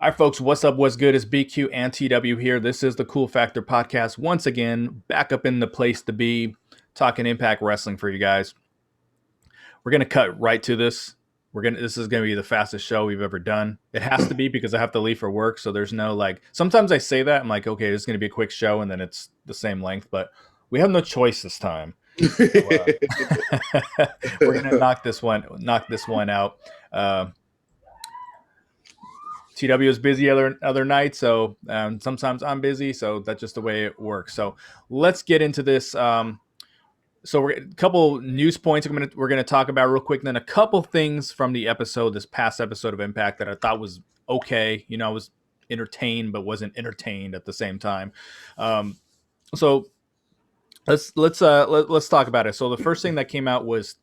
All right, folks, what's up? What's good? It's BQ and TW here. This is the Cool Factor podcast. Once again, back up in the place to be, talking Impact Wrestling for you guys. We're gonna cut right to this. This is gonna be the fastest show we've ever done. It has to be because I have to leave for work, so there's no like. Sometimes I say that I'm like, okay, this is gonna be a quick show, and then it's the same length, but we have no choice this time. So, we're gonna knock this one out. Uh, TW is busy other nights, so sometimes I'm busy, so that's just the way it works. So let's get into this. So we're a couple news points we're gonna talk about real quick, then a couple things from the episode, this past episode of Impact that I thought was okay. I was entertained but wasn't entertained at the same time. So let's talk about it. So the first thing that came out was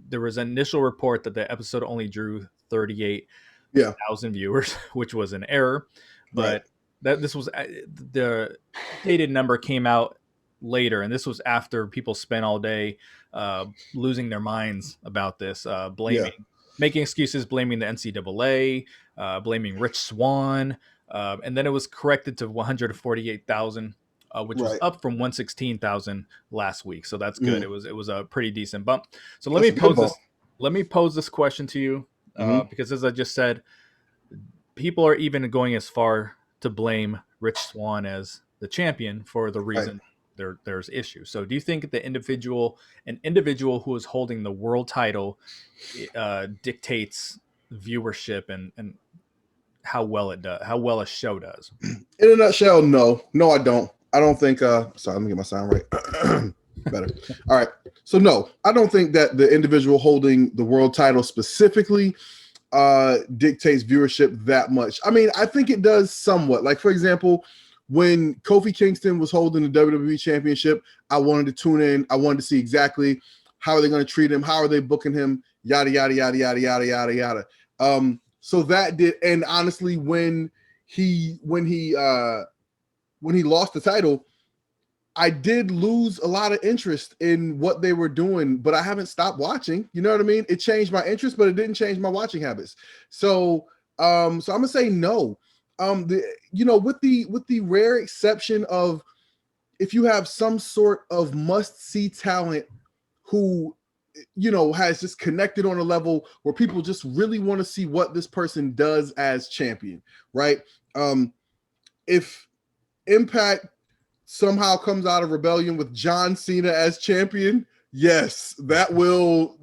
there was an initial report that the episode only drew 38,000 Yeah, viewers, which was an error. right. But that this was the updated number came out later, and this was after people spent all day losing their minds about this, Yeah, making excuses, blaming the NCAA, blaming Rich Swann, and then it was corrected to 148,000. Which was right. up from 116,000 last week, so that's good. Mm, It was a pretty decent bump. So let that's me a good pose ball. this. Let me pose this question to you, Hmm. because as I just said, people are even going as far to blame Rich Swann as the champion for the Right. reason there's issues. So, do you think an individual who is holding the world title, dictates viewership and how well a show does? In a nutshell, no. No, I don't. I don't think sorry, let me get my sound right. Better. All right. So no, I don't think that the individual holding the world title specifically dictates viewership that much. I mean, I think it does somewhat. Like, for example, when Kofi Kingston was holding the WWE Championship, I wanted to tune in. I wanted to see exactly how are they going to treat him, how are they booking him, yada yada yada yada yada yada yada. So that did, and honestly, when he lost the title, I did lose a lot of interest in what they were doing, but I haven't stopped watching. You know what I mean? It changed my interest, but it didn't change my watching habits. So, so I'm gonna say no. With the rare exception of if you have some sort of must see talent who has just connected on a level where people just really want to see what this person does as champion, right? If Impact somehow comes out of rebellion with John Cena as champion, yes, that will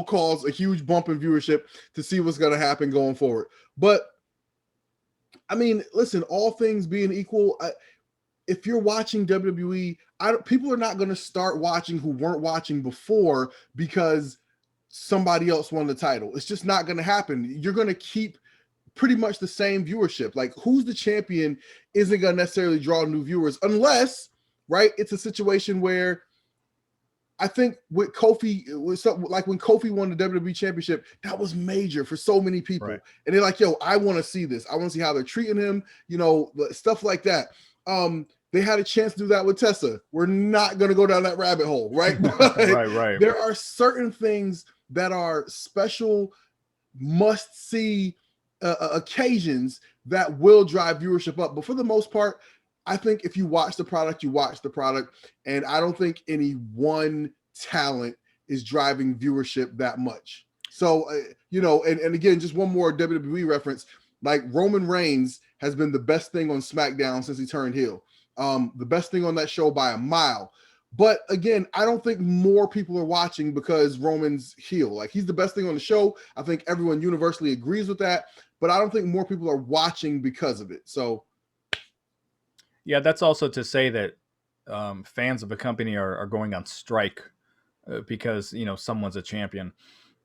cause a huge bump in viewership to see what's going to happen going forward. But I mean, listen, all things being equal, if you're watching WWE, people are not going to start watching who weren't watching before because somebody else won the title. It's just not going to happen. You're going to keep pretty much the same viewership. Like, who's the champion isn't going to necessarily draw new viewers unless, right, it's a situation where I think with Kofi, like when Kofi won the WWE Championship, that was major for so many people. Right. And they're like, yo, I want to see this. I want to see how they're treating him, stuff like that. They had a chance to do that with Tessa. We're not going to go down that rabbit hole, right? But Right. there are certain things that are special, must see occasions that will drive viewership up. But for the most part, I think if you watch the product, you watch the product. And I don't think any one talent is driving viewership that much. So, and again, just one more WWE reference, like Roman Reigns has been the best thing on SmackDown since he turned heel. The best thing on that show by a mile. But again, I don't think more people are watching because Roman's heel. Like, he's the best thing on the show. I think everyone universally agrees with that. But I don't think more people are watching because of it. So, Yeah, that's also to say that fans of a company are going on strike because someone's a champion.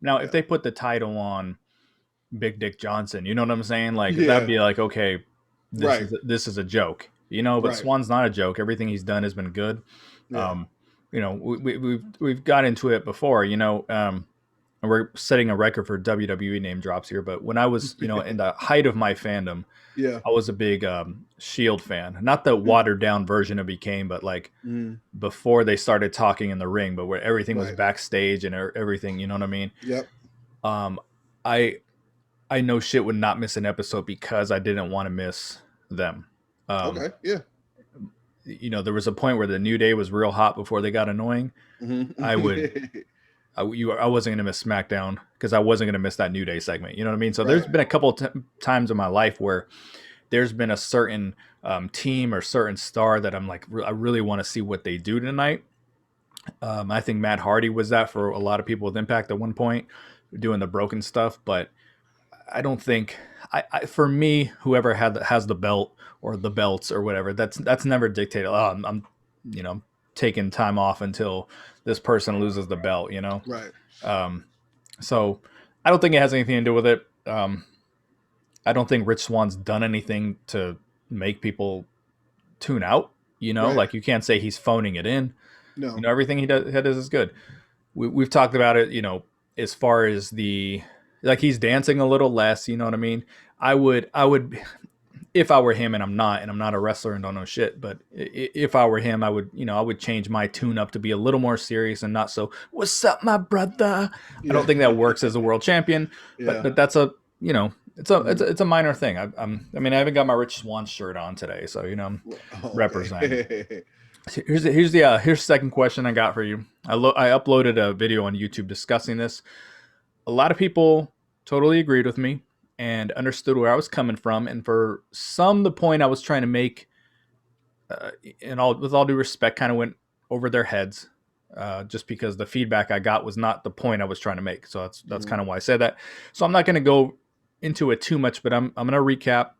Now, if yeah. they put the title on Big Dick Johnson, you know what I'm saying? Like, that'd Yeah. be like, okay, Right. this is a joke, But Right. Swan's not a joke. Everything he's done has been good. Yeah. Um, we've got into it before, and we're setting a record for WWE name drops here. But when I was, in the height of my fandom, Yeah. I was a big Shield fan. Not the watered down version it became, but like Mm, before they started talking in the ring, but where everything was right. backstage and everything. You know what I mean? Yep. Um, I I know shit would not miss an episode because I didn't want to miss them. Okay, yeah. There was a point where the New Day was real hot before they got annoying. I would, Mm-hmm. I wasn't gonna miss SmackDown because I wasn't gonna miss that New Day segment. You know what I mean? So there's Right. been a couple times in my life where there's been a certain team or certain star that I'm like, I really want to see what they do tonight. I think Matt Hardy was that for a lot of people with Impact at one point, doing the broken stuff. But I don't think, for me, whoever has the belt or the belts or whatever, that's never dictated. Oh, I'm taking time off until this person loses the belt. Right. Um, so I don't think it has anything to do with it. I don't think Rich Swan's done anything to make people tune out. Right. Like you can't say he's phoning it in. No. Everything he does is good. We've talked about it. As far as like he's dancing a little less. You know what I mean? I would, if I were him, and I'm not a wrestler and don't know shit, but if I were him, I would change my tune up to be a little more serious and not so, what's up, my brother? I Yeah. don't think that works as a world champion, but Yeah. but that's it's a it's Mhm. a, it's a minor thing. I mean, I haven't got my Rich Swan shirt on today, so I'm Oh, representing. okay. Here's the second question I got for you. I uploaded a video on YouTube discussing this. A lot of people totally agreed with me and understood where I was coming from, and for some, the point I was trying to make, with all due respect, kind of went over their heads, just because the feedback I got was not the point I was trying to make. So that's Mhm. kind of why I said that. So I'm not going to go into it too much, but I'm going to recap.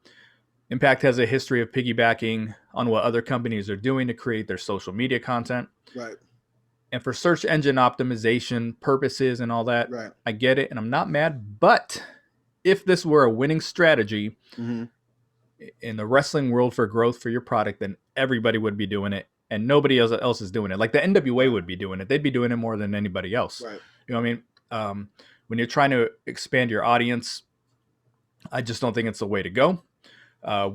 Impact has a history of piggybacking on what other companies are doing to create their social media content. Right. And for search engine optimization purposes and all that, Right. I get it and I'm not mad. But if this were a winning strategy Mm-hmm. in the wrestling world for growth for your product, then everybody would be doing it and nobody else is doing it. Like the NWA Right. would be doing it. They'd be doing it more than anybody else. Right. You know what I mean? When you're trying to expand your audience, I just don't think it's the way to go.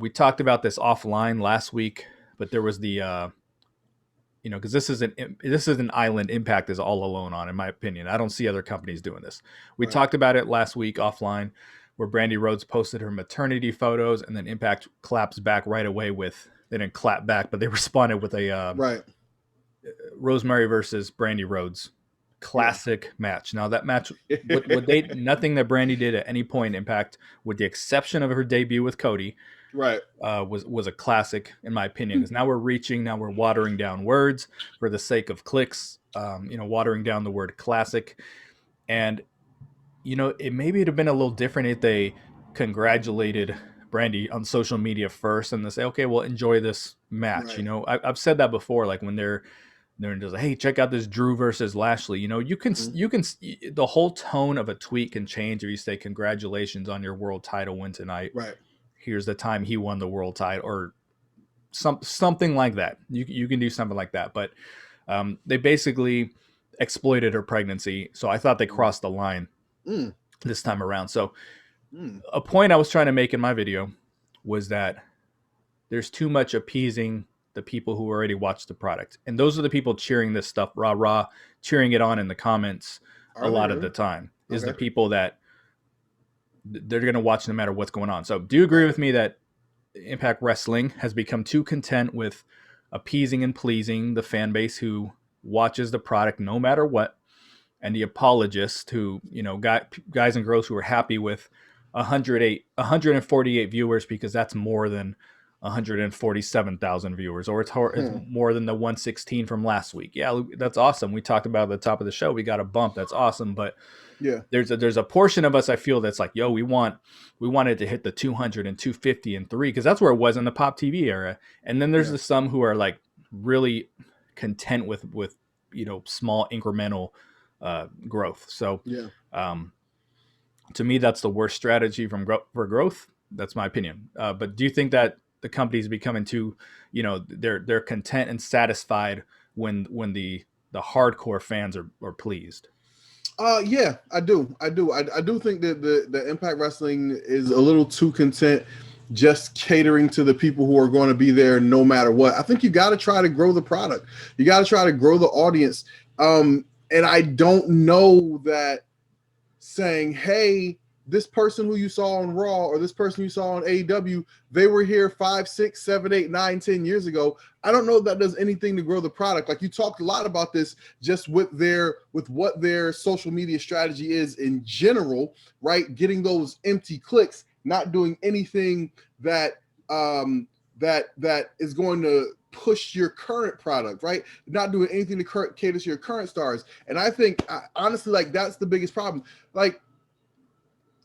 We talked about this offline last week, but there was because this is an island Impact is all alone on, in my opinion. I don't see other companies doing this. We Right. talked about it last week offline, where Brandy Rhodes posted her maternity photos, and then Impact claps back right away with, they didn't clap back, but they responded with a Right. Rosemary versus Brandy Rhodes Yeah. classic match. Now that match, what they nothing that Brandy did at any point in Impact, with the exception of her debut with Cody, Right. was a classic in my opinion. Because now we're watering down words for the sake of clicks. Watering down the word classic, and it maybe it'd have been a little different if they congratulated Brandy on social media first, and they say, okay, well, enjoy this match. Right. I've said that before, like when they're just like, hey, check out this Drew versus Lashley. Mhm. The whole tone of a tweet can change if you say congratulations on your world title win tonight. Right. Here's the time he won the world title, or something like that. You can do something like that, but they basically exploited her pregnancy. So I thought they Mm. crossed the line Mm. this time around. So Mm. a point I was trying to make in my video was that there's too much appeasing the people who already watched the product, and those are the people cheering this stuff rah rah, cheering it on in the comments a Are they lot of really? the time. Is the Okay. people that they're going to watch no matter what's going on. So do you agree Right. with me that Impact Wrestling has become too content with appeasing and pleasing the fan base who watches the product no matter what, and the apologists who, guys and girls who are happy with 148 viewers because that's more than 147,000 viewers, or it's Hmm. more than the 116 from last week. Yeah, that's awesome. We talked about at the top of the show. We got a bump. That's awesome. But Yeah. there's a portion of us I feel that's like, yo, we wanted to hit the 200 and 250 and 3 because that's where it was in the Pop TV era. And then there's Yeah. some who are like really content with small incremental growth. So Yeah. um, to me, that's the worst strategy for growth. That's my opinion. But do you think that the company's becoming too, they're content and satisfied when the hardcore fans are pleased? Yeah, I do. I do think that the Impact Wrestling is a little too content just catering to the people who are going to be there no matter what. I think you got to try to grow the product. You got to try to grow the audience. And I don't know that saying, hey, this person who you saw on Raw or this person you saw on AEW, they were here 5, 6, 7, 8, 9, 10 years ago. I don't know if that does anything to grow the product. Like you talked a lot about this just with what their social media strategy is in general, right? Getting those empty clicks, not doing anything that that is going to push your current product, right? Not doing anything to cater to your current stars. And I think honestly, like that's the biggest problem. Like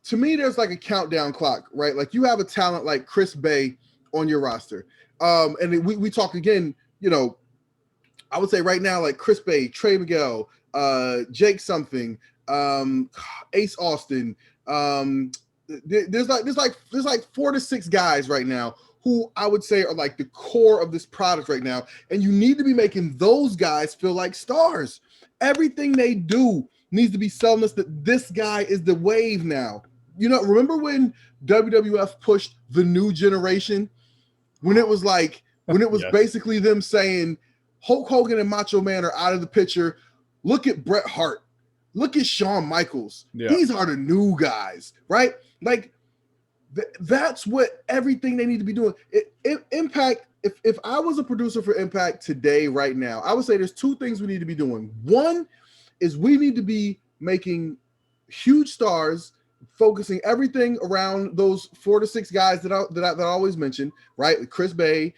to me, there's like a countdown clock, right? Like you have a talent like Chris Bay on your roster. And we talk again, you know, I would say right now, like Chris Bay, Trey Miguel, Jake something, Ace Austin. There's like 4 to 6 guys right now who I would say are like the core of this product right now. And you need to be making those guys feel like stars. Everything they do needs to be selling us that this guy is the wave now. You know, remember when WWF pushed the new generation? When it was like, when it was Yes. basically them saying Hulk Hogan and Macho Man are out of the picture. Look at Bret Hart. Look at Shawn Michaels. Yeah. These are the new guys, right? Like that's what everything they need to be doing. Impact. If I was a producer for Impact today, right now, I would say there's 2 things we need to be doing. One is we need to be making huge stars, focusing everything around those 4 to 6 guys that I always mention, right? Chris Bay,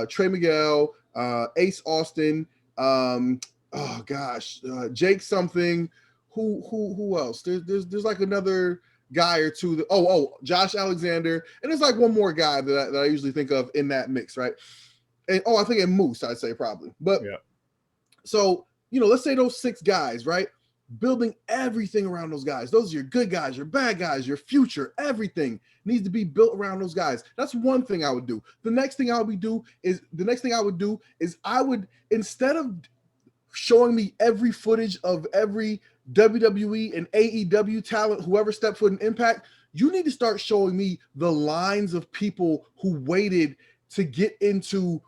Trey Miguel, Ace Austin, Jake something. Who else? There's like another guy or two. Josh Alexander, and there's like one more guy that I usually think of in that mix, right? And I think in Moose, I'd say probably. But yeah. So let's say those 6 guys, right? Building everything around those guys. Those are your good guys, your bad guys, your future. Everything needs to be built around those guys. That's one thing I would do. The next thing I would do is I would, instead of showing me every footage of every WWE and AEW talent, whoever stepped foot in Impact, you need to start showing me the lines of people who waited to get into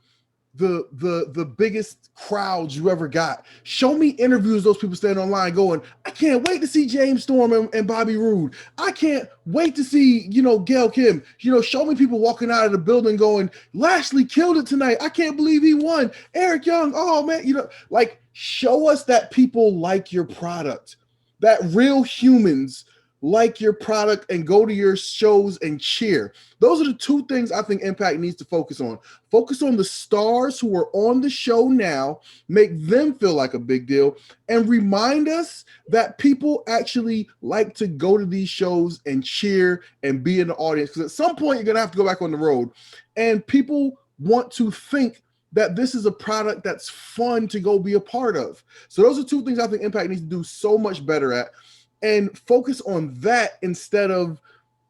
the biggest crowds you ever got. Show me interviews those people standing online going, I can't wait to see James Storm and Bobby Roode. I can't wait to see, Gail Kim. Show me people walking out of the building going, Lashley killed it tonight. I can't believe he won. Eric Young, oh man, like show us that people like your product, that real humans like your product and go to your shows and cheer. Those are the 2 things I think Impact needs to focus on. Focus on the stars who are on the show now, make them feel like a big deal, and remind us that people actually like to go to these shows and cheer and be in the audience. Because at some point, you're going to have to go back on the road. And people want to think that this is a product that's fun to go be a part of. So those are 2 things I think Impact needs to do so much better at. And focus on that instead of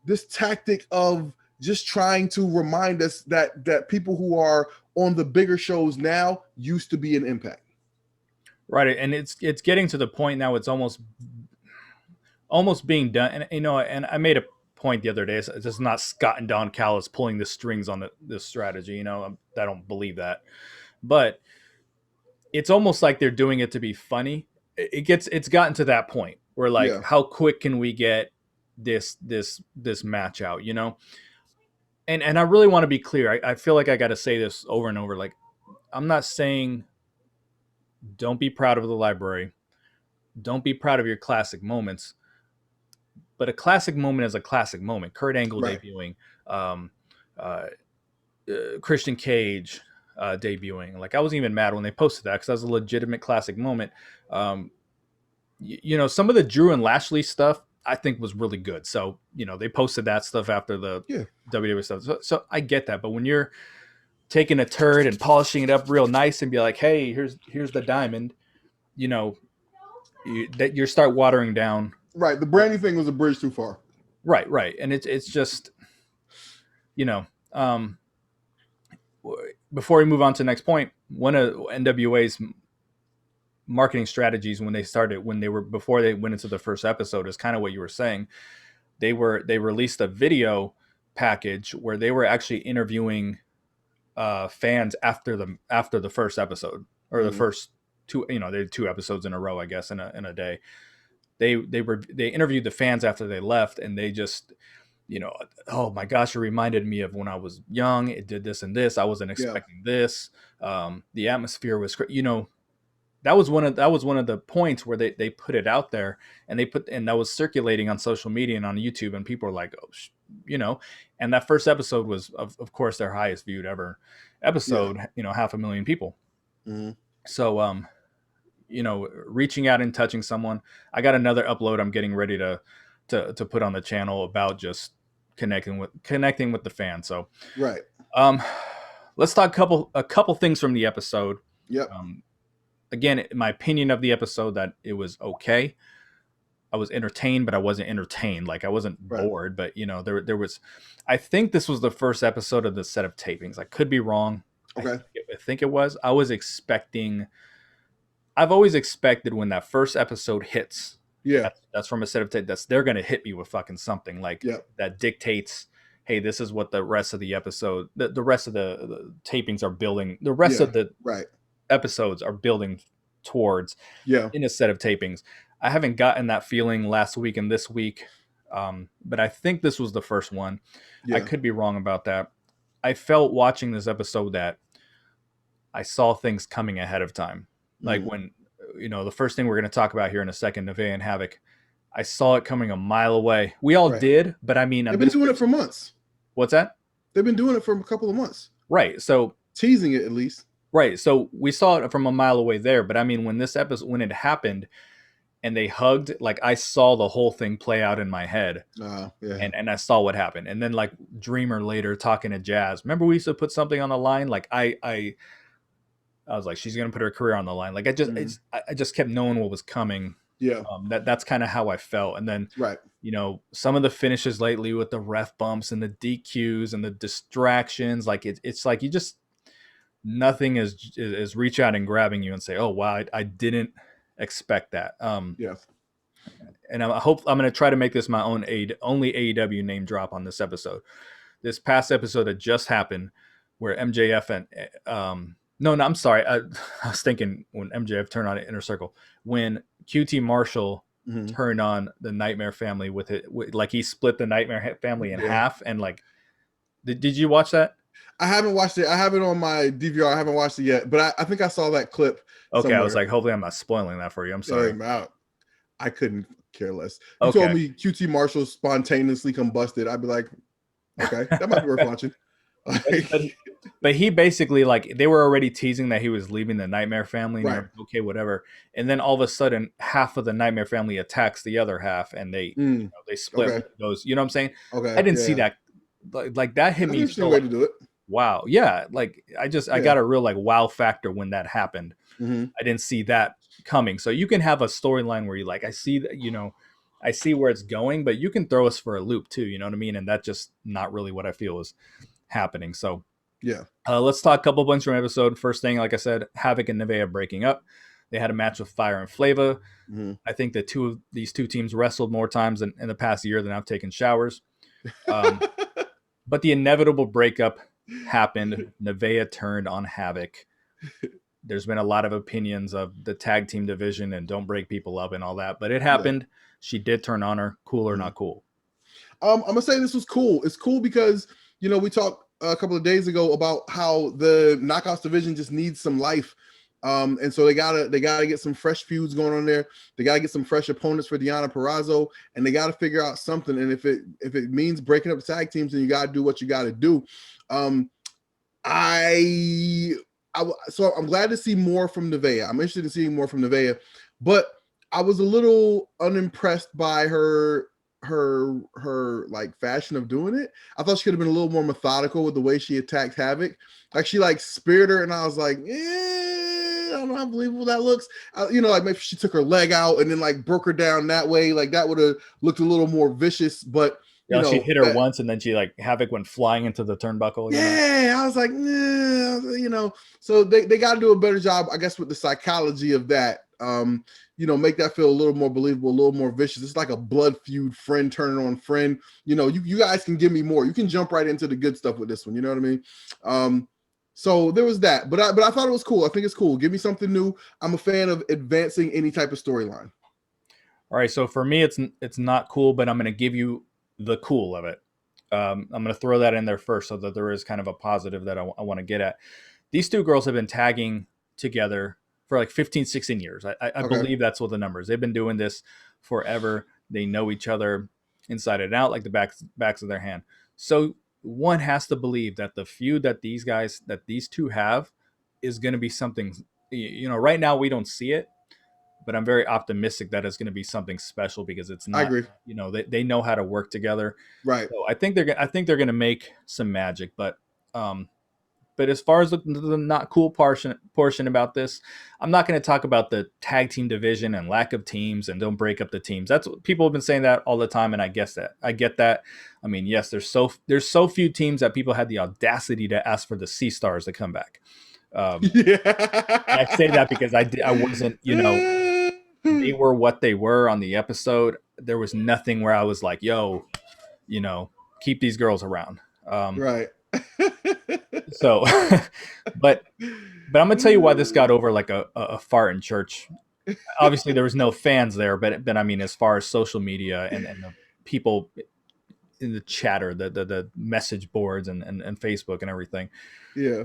this tactic of just trying to remind us that people who are on the bigger shows now used to be an Impact. Right, and it's getting to the point now. It's almost being done. And and I made a point the other day. It's just not Scott and Don Callis pulling the strings on this strategy. I don't believe that, but it's almost like they're doing it to be funny. It's gotten to that point where like, Yeah. how quick can we get this match out? And I really want to be clear. I feel like I got to say this over and over. Like, I'm not saying don't be proud of the library, don't be proud of your classic moments, but a classic moment is a classic moment. Kurt Angle Right. debuting, um, Christian Cage debuting. Like, I wasn't even mad when they posted that because that was a legitimate classic moment. Some of the Drew and Lashley stuff I think was really good. So, they posted that stuff after the WWE stuff. So I get that. But when you're taking a turd and polishing it up real nice and be like, hey, here's the diamond, that you start watering down. Right. The branding thing was a bridge too far. Right. And it's just, before we move on to the next point, one of NWA's marketing strategies before they went into the first episode is kind of what you were saying. They released a video package where they were actually interviewing fans after the first episode or the first 2. They did 2 episodes in a row, I guess, in a day. they interviewed the fans after they left, and they just, oh my gosh, it reminded me of when I was young. It did this and this. I wasn't Yeah. expecting this. The atmosphere was, that was one of the points where they put it out there, and that was circulating on social media and on YouTube, and people were like, oh, and that first episode was of course their highest viewed ever episode. 500,000 people. Mm-hmm. So reaching out and touching someone. I got another upload I'm getting ready to put on the channel about just connecting with the fans. So right. Let's talk a couple things from the episode. Yep. Again, my opinion of the episode, that it was okay. I was entertained, but I wasn't entertained. Like, I wasn't bored, but there was. I think this was the first episode of the set of tapings. I could be wrong. Okay. I think it was. I've always expected when that first episode hits. Yeah. That's from a set of tapes. They're gonna hit me with fucking something like that dictates, hey, this is what the rest of the episode, the rest of the tapings are building. The rest of the episodes are building towards in a set of tapings. I haven't gotten that feeling last week and this week, but I think this was the first one. I could be wrong about that. I felt watching this episode that I saw things coming ahead of time. Like when, the first thing we're going to talk about here in a second, Neveah and Havok, I saw it coming a mile away. We all did, but I mean, they've been doing it for months. What's that? They've been doing it for a couple of months. Right. So teasing it at least. Right. So we saw it from a mile away there, but I mean, when it happened and they hugged, like, I saw the whole thing play out in my head. And I saw what happened. And then, like, Dreamer later talking to Jazz, remember we used to put something on the line? Like, I was like, she's going to put her career on the line. Like, I just kept knowing what was coming. Yeah. That's kind of how I felt. And then, some of the finishes lately with the ref bumps and the DQs and the distractions, like it's like nothing is reach out and grabbing you and say, oh wow, I didn't expect that. And I hope I'm going to try to make this my only AEW name drop on this episode. This past episode had just happened where MJF and no, I'm sorry. I was thinking when MJF turned on Inner Circle, when QT Marshall turned on the Nightmare Family with it, like he split the Nightmare Family in half, and like, did you watch that? I haven't watched it. I have it on my DVR. I haven't watched it yet, but I think I saw that clip. Okay, somewhere. I was like, hopefully I'm not spoiling that for you. I'm sorry. I couldn't care less. You told me QT Marshall spontaneously combusted. I'd be like, okay, that might be worth watching. But he basically, like, they were already teasing that he was leaving the Nightmare Family. And okay, whatever. And then all of a sudden, half of the Nightmare Family attacks the other half, and they they split those. You know what I'm saying? Okay, I didn't see that. Like that hit me. Interesting way to do it. Wow, yeah. Like I got a real like wow factor when that happened. I didn't see that coming. So you can have a storyline where you like, I see that, I see where it's going, but you can throw us for a loop too. You know what I mean? And that's just not really what I feel is happening. So let's talk a couple bunch from episode. First thing, like I said, Havok and Neveah breaking up. They had a match with Fire and Flava. I think that these two teams wrestled more times in the past year than I've taken showers. But the inevitable breakup happened. Neveah turned on Havok. There's been a lot of opinions of the tag team division and don't break people up and all that, but it happened. She did turn on her. Cool or not cool? I'm gonna say this was cool. It's cool because we talked a couple of days ago about how the Knockouts division just needs some life, and so they gotta get some fresh feuds going on there. They gotta get some fresh opponents for Deonna Purrazzo, and they gotta figure out something. And if it means breaking up the tag teams, then you gotta do what you gotta do. So I'm glad to see more from Neveah. I'm interested in seeing more from Neveah, but I was a little unimpressed by her like fashion of doing it. I thought she could have been a little more methodical with the way she attacked Havok. Like she like speared her, and I was like, I don't know how believable that looks. Like maybe she took her leg out and then like broke her down that way. Like that would have looked a little more vicious, but she hit her once, and then she like Havok went flying into the turnbuckle. I was like, So they got to do a better job, I guess, with the psychology of that. Make that feel a little more believable, a little more vicious. It's like a blood feud, friend turning on friend. You guys can give me more. You can jump right into the good stuff with this one. You know what I mean? So there was that, but I thought it was cool. I think it's cool. Give me something new. I'm a fan of advancing any type of storyline. All right, so for me, it's not cool, but I'm going to give you the cool of it. I'm going to throw that in there first, so that there is kind of a positive that I want to get at. These two girls have been tagging together for like 15, 16 years. I Okay. believe that's what the numbers. They've been doing this forever. They know each other inside and out like the backs of their hand. So one has to believe that the feud that these two have is going to be something. Right now we don't see it, but I'm very optimistic that it's going to be something special because it's I not. agree. They know how to work together. Right. So I think they're going to make some magic, um, but as far as the not cool portion about this, I'm not going to talk about the tag team division and lack of teams and don't break up the teams. That's what people have been saying that all the time, and I guess that I get that. I mean, yes, there's so few teams that people had the audacity to ask for the Sea Stars to come back. And I say that because I wasn't, they were what they were on the episode. There was nothing where I was like, yo, keep these girls around. Right. So, but I'm gonna tell you why this got over like a fart in church. Obviously, there was no fans there, but I mean, as far as social media and the people in the chatter, the message boards and Facebook and everything. Yeah.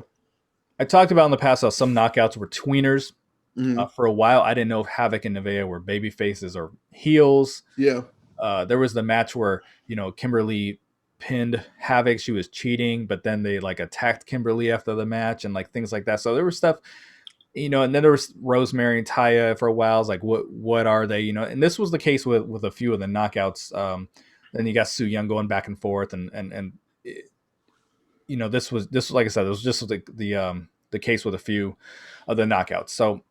I talked about in the past how some knockouts were tweeners. Hmm. For a while, I didn't know if Havok and Neveah were baby faces or heels. Yeah. There was the match where Kimberly pinned Havok. She was cheating, but then they like attacked Kimberly after the match and like things like that. So there was stuff, and then there was Rosemary and Taya for a while. It's like, what are they? And this was the case with a few of the knockouts. Then you got Su Young going back and forth, and this was like I said, it was just the case with a few of the knockouts. So,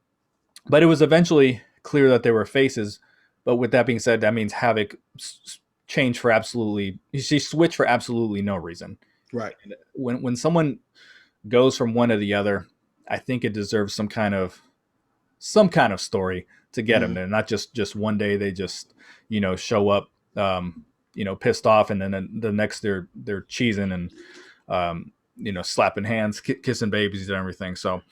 but it was eventually clear that they were faces. But with that being said, that means Havok changed for absolutely. She switched for absolutely no reason. Right. And when someone goes from one to the other, I think it deserves some kind of story to get them Hmm. there. Not just one day they just show up, pissed off, and then the next they're cheesing and slapping hands, kissing babies and everything. So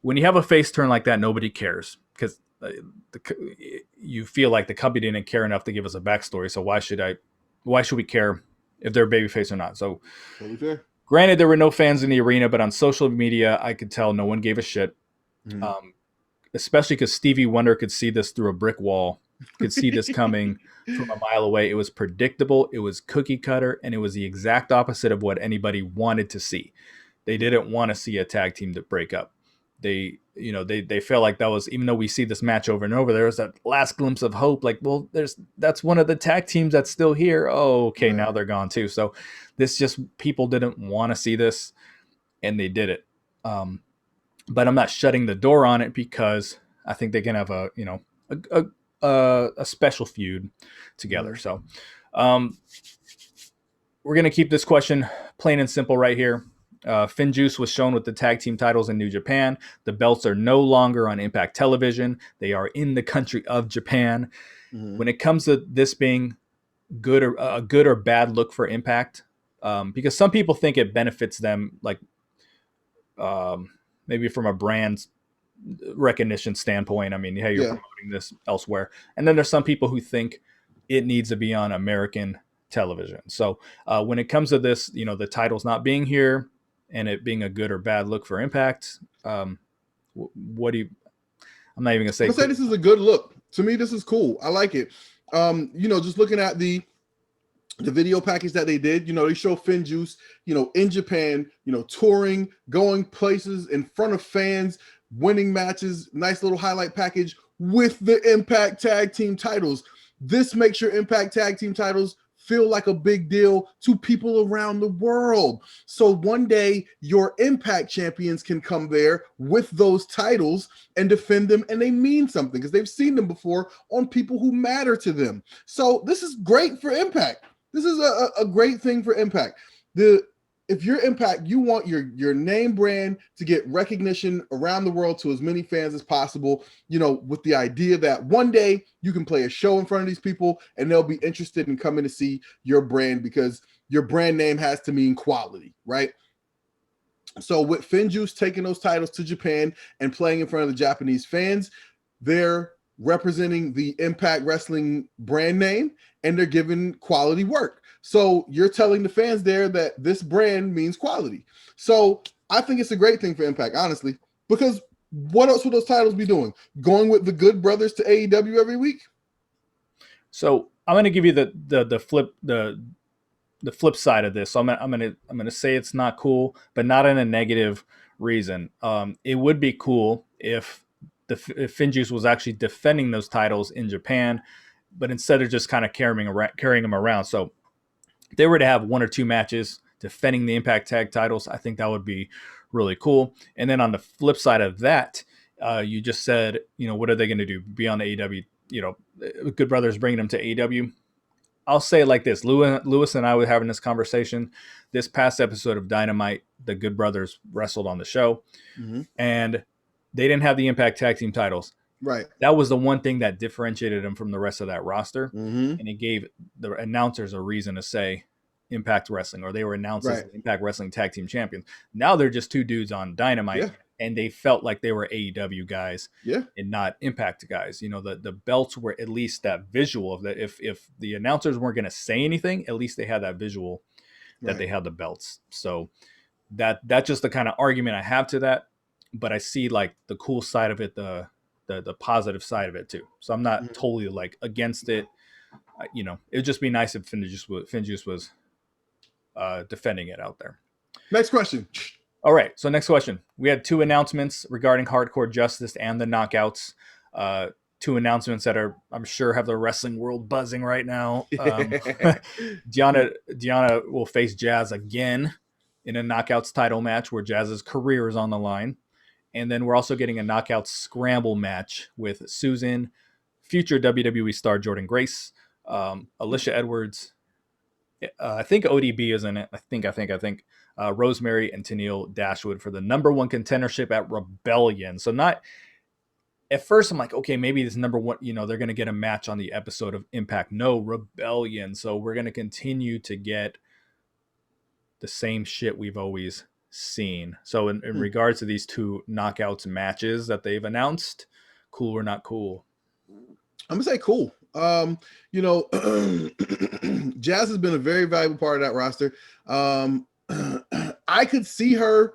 when you have a face turn like that, nobody cares because you feel like the company didn't care enough to give us a backstory. So why should we care if they're babyface or not? So Totally fair. granted, there were no fans in the arena, but on social media, I could tell no one gave a shit. Hmm. Um, Especially because Stevie Wonder could see this through a brick wall, could see this coming from a mile away. It was predictable, it was cookie cutter, and it was the exact opposite of what anybody wanted to see. They didn't want to see a tag team to break up. They felt like that was, even though we see this match over and over, there was that last glimpse of hope. Like, well, that's one of the tag teams that's still here. Oh, okay, Right. now they're gone too. So this just people didn't want to see this, and they did it. But I'm not shutting the door on it because I think they can have a special feud together. Hmm. So we're gonna keep this question plain and simple right here. Finn Juice was shown with the tag team titles in New Japan. The belts are no longer on Impact Television. They are in the country of Japan. Hmm. When it comes to this being good or a good or bad look for Impact, because some people think it benefits them, like um, maybe from a brand recognition standpoint. I mean, hey, you're Yeah. promoting this elsewhere. And then there's some people who think it needs to be on American television. So when it comes to this, the title's not being here and it being a good or bad look for Impact. What do you? I'm not even gonna I'm say gonna say cool. this is a good look. To me, this is cool. I like it. Just looking at the video package that they did, they show Finn Juice, in Japan, touring, going places in front of fans, winning matches, nice little highlight package with the Impact Tag Team titles. This makes your Impact Tag Team titles feel like a big deal to people around the world. So one day your Impact champions can come there with those titles and defend them, and they mean something because they've seen them before on people who matter to them. So this is great for Impact. This is a great thing for Impact. If you're Impact, you want your name brand to get recognition around the world to as many fans as possible, with the idea that one day you can play a show in front of these people and they'll be interested in coming to see your brand because your brand name has to mean quality, right? So with Finjuice taking those titles to Japan and playing in front of the Japanese fans, they're representing the Impact Wrestling brand name, and they're giving quality work. So you're telling the fans there that this brand means quality. So I think it's a great thing for Impact, honestly, because what else would those titles be doing? Going with the Good Brothers to AEW every week? So I'm going to give you the flip side of this. So I'm gonna say it's not cool, but not in a negative reason. It would be cool if if Finjuice was actually defending those titles in Japan, but instead of just kind of carrying them around. So if they were to have one or two matches defending the Impact Tag titles, I think that would be really cool. And then on the flip side of that, you just said, what are they going to do? Be on the AEW? Good Brothers bringing them to AEW. I'll say it like this: Lewis and I were having this conversation. This past episode of Dynamite, the Good Brothers wrestled on the show, and they didn't have the Impact Tag Team titles. Right. That was the one thing that differentiated them from the rest of that roster, Mm-hmm. and it gave the announcers a reason to say Impact Wrestling, or they were announced as Impact Wrestling Tag Team Champions. Now they're just two dudes on Dynamite, and they felt like they were AEW guys, and not Impact guys. The belts were at least that visual of that. If the announcers weren't going to say anything, at least they had that visual that they had the belts. So that's just the kind of argument I have to that. But I see like the cool side of it, the positive side of it too. So I'm not totally like against it. It would just be nice if Finjuice was defending it out there. Next question. All right. So next question. We had two announcements regarding Hardcore Justice and the Knockouts. Two announcements that I'm sure have the wrestling world buzzing right now. Deanna will face Jazz again in a Knockouts title match where Jazz's career is on the line. And then we're also getting a Knockout Scramble match with Susan, future WWE star Jordan Grace, Alicia Edwards. I think ODB is in it. I think. Rosemary and Tennille Dashwood for the number one contendership at Rebellion. So not at first I'm like, okay, maybe this number one, they're going to get a match on the episode of Impact. No, Rebellion. So we're going to continue to get the same shit we've always seen. So in regards to these two Knockouts matches that they've announced, cool or not cool? I'm gonna say cool. Jazz has been a very valuable part of that roster. I could see her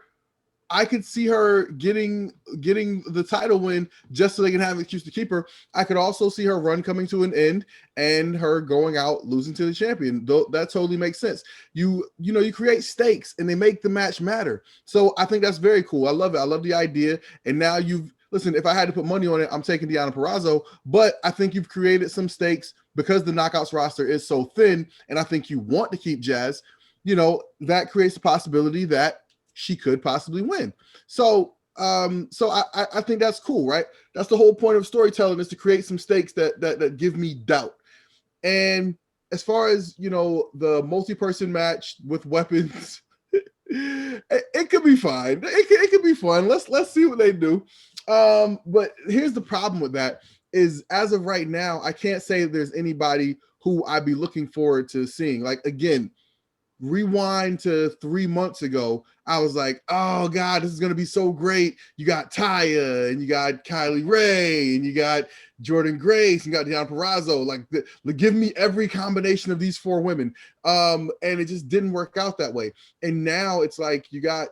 getting the title win just so they can have an excuse to keep her. I could also see her run coming to an end and her going out losing to the champion. That totally makes sense. You create stakes and they make the match matter. So I think that's very cool. I love it. I love the idea. And now listen, if I had to put money on it, I'm taking Deonna Purrazzo, but I think you've created some stakes because the Knockouts roster is so thin, and I think you want to keep Jazz. That creates the possibility that she could possibly win. So I think that's cool, right? That's the whole point of storytelling, is to create some stakes that give me doubt. And as far as the multi-person match with weapons, it could be fine. It could be fun. Let's see what they do. But here's the problem with that is, as of right now, I can't say there's anybody who I'd be looking forward to seeing. Like, again, rewind to 3 months ago, I was like, oh God, this is going to be so great. You got Taya, and you got Kylie Ray, and you got Jordan Grace, and you got Deonna Purrazzo. Like, give me every combination of these four women. And it just didn't work out that way. And now it's like you got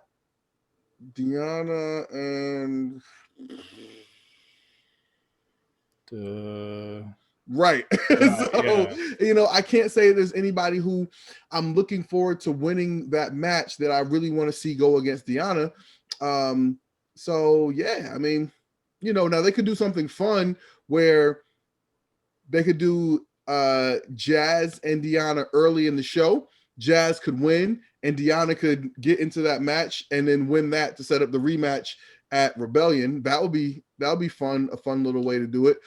Deonna and right. So, I can't say there's anybody who I'm looking forward to winning that match that I really want to see go against Deonna. So yeah, I mean, now they could do something fun where they could do Jazz and Deonna early in the show. Jazz could win and Deonna could get into that match and then win that to set up the rematch at Rebellion. That would be fun, a fun little way to do it.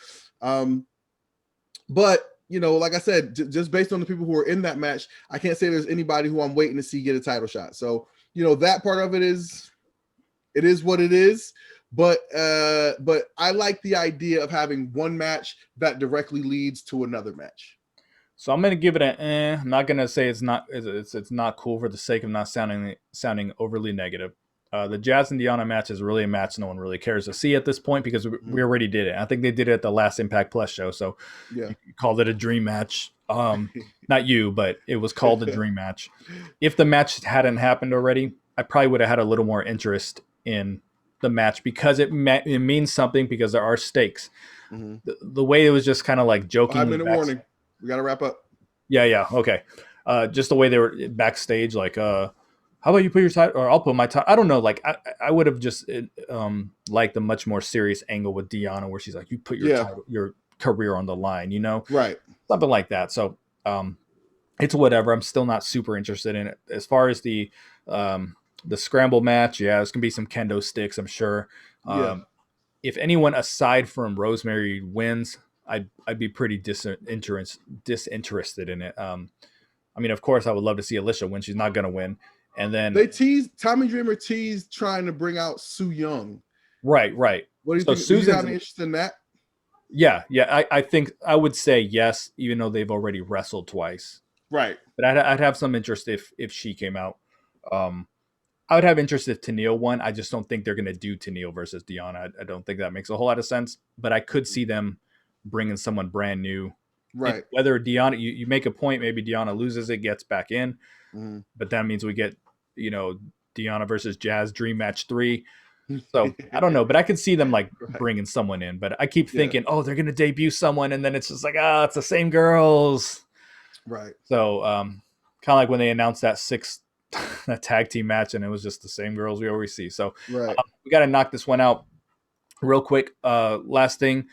But like I said, just based on the people who are in that match, I can't say there's anybody who I'm waiting to see get a title shot. So that part of it is what it is. But I like the idea of having one match that directly leads to another match. So I'm gonna give it I'm not gonna say it's not cool for the sake of not sounding overly negative. The Jazz and Deanna match is really a match no one really cares to see at this point because we already did it. I think they did it at the last Impact Plus show, so Yeah. you called it a dream match. Not you, but it was called a dream match. If the match hadn't happened already, I probably would have had a little more interest in the match because it means something because there are stakes. Mm-hmm. The way it was just kind of like jokingly 5-minute warning. We got to wrap up. Yeah, okay. Just the way they were backstage, like, how about you put your title, or I'll put my title. I don't know. Like, I would have just liked a much more serious angle with Deanna, where she's like, you put your title, your career on the line, Right. something like that. So, it's whatever. I'm still not super interested in it. As far as the scramble match, yeah, there's gonna be some kendo sticks, I'm sure. Yeah. If anyone aside from Rosemary wins, I'd be pretty disinterested in it. I mean, of course, I would love to see Alicia win. She's not going to win. And then Tommy Dreamer teased trying to bring out Su Yung. Right. What do you think? Susan's, do you have any interest in that? Yeah. I think I would say yes, even though they've already wrestled twice. Right. But I'd have some interest if she came out. I would have interest if Tenille won. I just don't think they're going to do Tenille versus Deanna. I don't think that makes a whole lot of sense. But I could see them bringing someone brand new. Right. Whether Deanna, you make a point, maybe Deanna loses it, gets back in. Mm-hmm. But that means we get, Deanna versus Jazz Dream Match 3. So I don't know, but I could see them like bringing someone in. But I keep thinking, oh, they're going to debut someone. And then it's just like, it's the same girls. Right. So kind of like when they announced that that tag team match, and it was just the same girls we always see. So we got to knock this one out real quick. Last thing,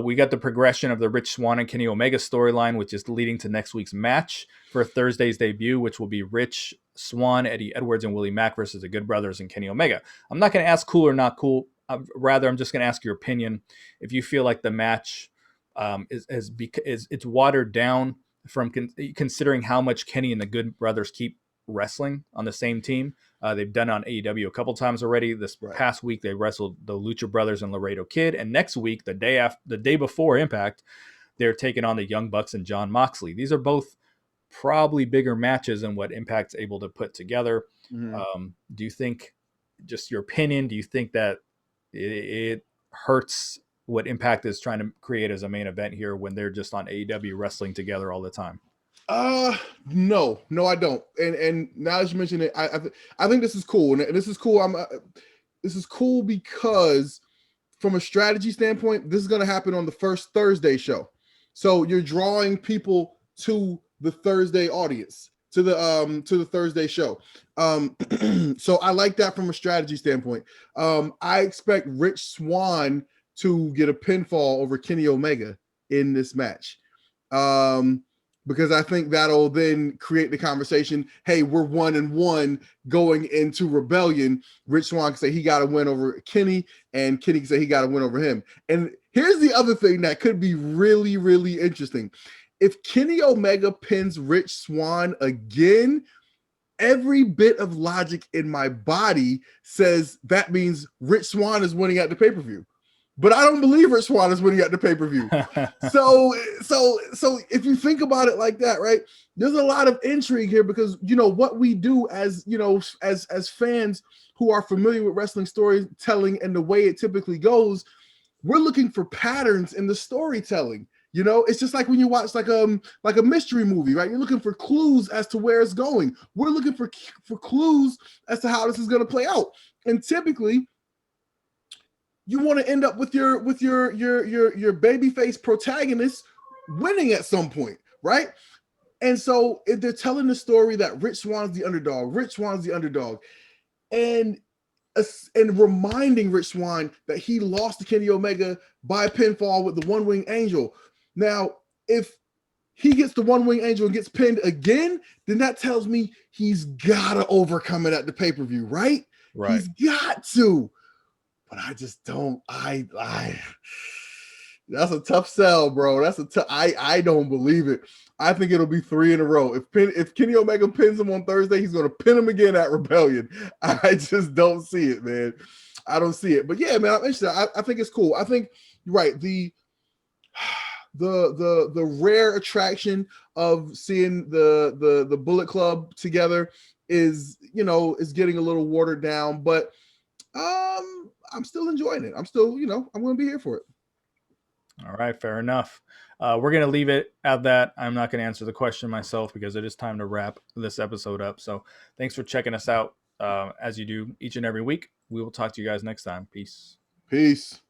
we got the progression of the Rich Swann and Kenny Omega storyline, which is leading to next week's match for Thursday's debut, which will be Rich Swann, Eddie Edwards, and Willie Mack versus the Good Brothers and Kenny Omega. I'm not going to ask cool or not cool. Rather, I'm just going to ask your opinion. If you feel like the match it's watered down from considering how much Kenny and the Good Brothers keep wrestling on the same team. They've done it on AEW a couple times already. This past week they wrestled the Lucha Brothers and Laredo Kid, and next week, the day before Impact, they're taking on the Young Bucks and John Moxley. These are both probably bigger matches than what Impact's able to put together. Mm-hmm. Do you think, just your opinion, do you think that it hurts what Impact is trying to create as a main event here when they're just on AEW wrestling together all the time? No, I don't. And now as you mentioned it, I think this is cool, and this is cool. This is cool because from a strategy standpoint, this is going to happen on the first Thursday show. So you're drawing people to the Thursday audience, to the Thursday show. So I like that from a strategy standpoint. I expect Rich Swann to get a pinfall over Kenny Omega in this match. Because I think that'll then create the conversation. Hey, we're 1-1 going into Rebellion. Rich Swann can say he got to win over Kenny, and Kenny can say he got to win over him. And here's the other thing that could be really, really interesting. If Kenny Omega pins Rich Swann again, every bit of logic in my body says that means Rich Swann is winning at the pay-per-view. But I don't believe Rich Swann is winning at the pay-per-view. So if you think about it like that, right? There's a lot of intrigue here because what we do as as fans who are familiar with wrestling storytelling and the way it typically goes, we're looking for patterns in the storytelling. It's just like when you watch like a mystery movie, right? You're looking for clues as to where it's going. We're looking for clues as to how this is going to play out. And typically, you want to end up with your babyface protagonist winning at some point, right? And so if they're telling the story that Rich Swann's the underdog, and reminding Rich Swann that he lost to Kenny Omega by pinfall with the One Wing Angel. Now, if he gets the One Wing Angel and gets pinned again, then that tells me he's got to overcome it at the pay-per-view, right? He's got to. But I just don't. That's a tough sell, bro. I don't believe it. I think it'll be 3 in a row. If Kenny Omega pins him on Thursday, he's going to pin him again at Rebellion. I just don't see it, man. I don't see it. But yeah, man, I'm interested. I think it's cool. I think you're right. The rare attraction of seeing the Bullet Club together is getting a little watered down, but I'm still enjoying it. I'm still, I'm going to be here for it. All right, fair enough. We're going to leave it at that. I'm not going to answer the question myself because it is time to wrap this episode up. So thanks for checking us out as you do each and every week. We will talk to you guys next time. Peace. Peace.